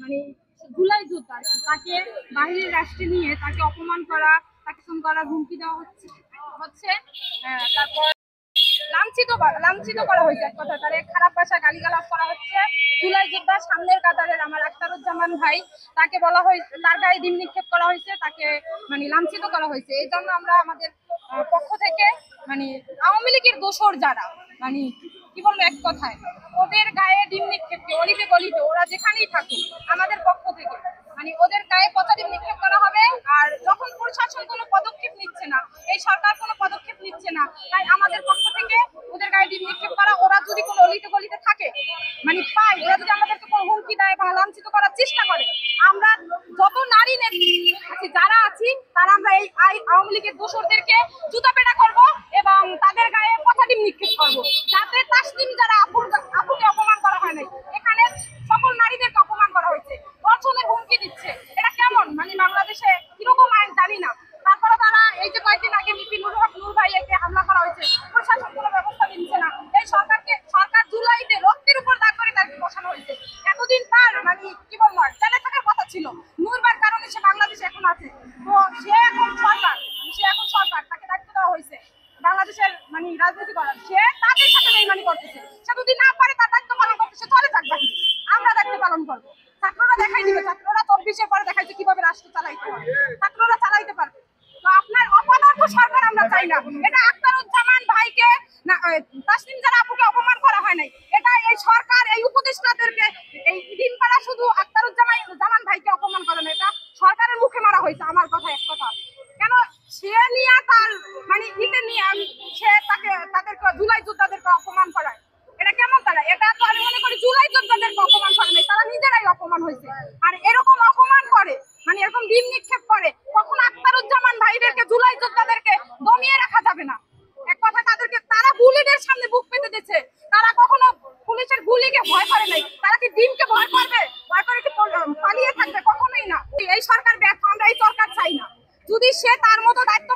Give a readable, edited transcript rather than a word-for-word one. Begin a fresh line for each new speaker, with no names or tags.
মানে জুলাই যোদ্ধা তাকে বাহিরের রাষ্ট্রে নিয়ে তাকে অপমান করা, তাকে খুন করার হুমকি দেওয়া হচ্ছে হচ্ছে তারপর লাঞ্ছিত করা হয়েছে। এক কথা তারে খারাপ ভাষা গালিগালাজ করা হচ্ছে। জুলাই যোদ্ধা সামনের কাতারের আমার আখতারুজ্জামান ভাই, তাকে বলা হয়েছে, তার গায়ে ডিম নিক্ষেপ করা হয়েছে, তাকে মানে লাঞ্ছিত করা হয়েছে। এই জন্য আমরা আমাদের পক্ষ থেকে মানে আওয়ামী লীগের দোসর যারা মানে কি বলবো এক কথায় ওদের গায়ে ডিম নিক্ষেপকে অলিতে গলিতে ওরা যেখানেই থাকুক আমাদের পক্ষ থেকে মানে ওদের গায়ে পচা ডিম নিক্ষেপ করা হবে। আর যখন প্রশাসন কোনো পদক্ষেপ নিচ্ছে না, এই সরকার কোনো পদক্ষেপ নিচ্ছে না, তাই আমাদের পক্ষ থেকে ওদের গায়ে ডিম নিক্ষেপ করা। ওরা যদি কোনো অলিতে গলিতে থাকে মানে পায়, ওরা যদি আমাদেরকে কোনো হুমকি দেয় বা লাঞ্ছিত করার চেষ্টা করে, আমরা যত নারী নেত্রী যারা আছি তারা আমরা এই আওয়ামী লীগের দোসরদেরকে জুতা পেটা করবো এবং তাদের গায়ে পচা ডিম নিক্ষেপ করবো, যাতে তাসনিম যারা আপুকে অপমান করা হয় নাই, এখানে সকল নারীদেরকে অপমান করা হয়েছে, ধর্ষণের হুমকি দিচ্ছে। এটা কেমন মানে বাংলাদেশে কিরকম আইন জানি না। তারপরে তারা এই যে কয়েকদিন আগে মিপিনুর হক নূর ভাইকে হামলা করা হয়েছে, প্রশাসন কোনো ব্যবস্থা নিচ্ছে না। এই সরকার জুলাইতে রক্তের উপর দাগ করে তাকে বসানো হয়েছে। এতদিন তার মানে কি বলবো জেলে থাকার কথা ছিল, নূরবার কারণে সে বাংলাদেশে এখন আছে। তো সে এখন সরকার তাকে দায়িত্ব দেওয়া হয়েছে বাংলাদেশের মানে রাজনীতি করার। সে তাদের সাথে বেইমানি করতেছে। সে যদি না পারে তার দায়িত্ব পালন করতে সে চলে যাক বাহিরে, আমরা দায়িত্ব পালন করবো। ছাত্ররা দেখাই দিবে, ছাত্ররা 24-এর পরে দেখাইছে কিভাবে রাষ্ট্র চালাইতে হয়, ছাত্ররা চালাইতে পারবে। তো আপনার অপদার্থ সরকার আমরা চাই না। এটা আখতারুজ্জামান ভাইকে না তাসনিম যারা আপুকে অপমান করা হয় নাই, এটা এই সরকার এই উপদেষ্টাদেরকে এই দিন পাড়া শুধু আখতারুজ্জামান ভাইকে অপমান করে না, এটা সরকারের মুখে মারা হয়েছে। আমার কথা এক কথা কেন সে নিয়ে তার মানে ইতে নিয়ে সে তাদেরকে জুলাই যোদ্ধাদেরকে অপমান করায়, এটা কেমন তারা? এটা তো আমি মনে করি জুলাই যোদ্ধাদেরকে অপমান করে নাই, তারা নিজেরাই অপমান হয়েছে। আর এরকম অপমান করে মানে এরকম ডিম নিক্ষেপ করে কখন আখতারুজ্জামান ভাইদেরকে জুলাই যোদ্ধাদেরকে দমিয়ে রাখা যাবে না। এক কথা তারা বুলিদের সামনে বুক পেতে দিচ্ছে, তারা কখনো পুলিশের গুলিকে ভয় করে নাই, তারা কি ডিমকে ভয় করবে? ভয় করে কি পালিয়ে থাকবে? কখনোই না। এই সরকার ব্যর্থ, আমরা এই সরকার চাই না। যদি সে তার মতো দায়িত্ব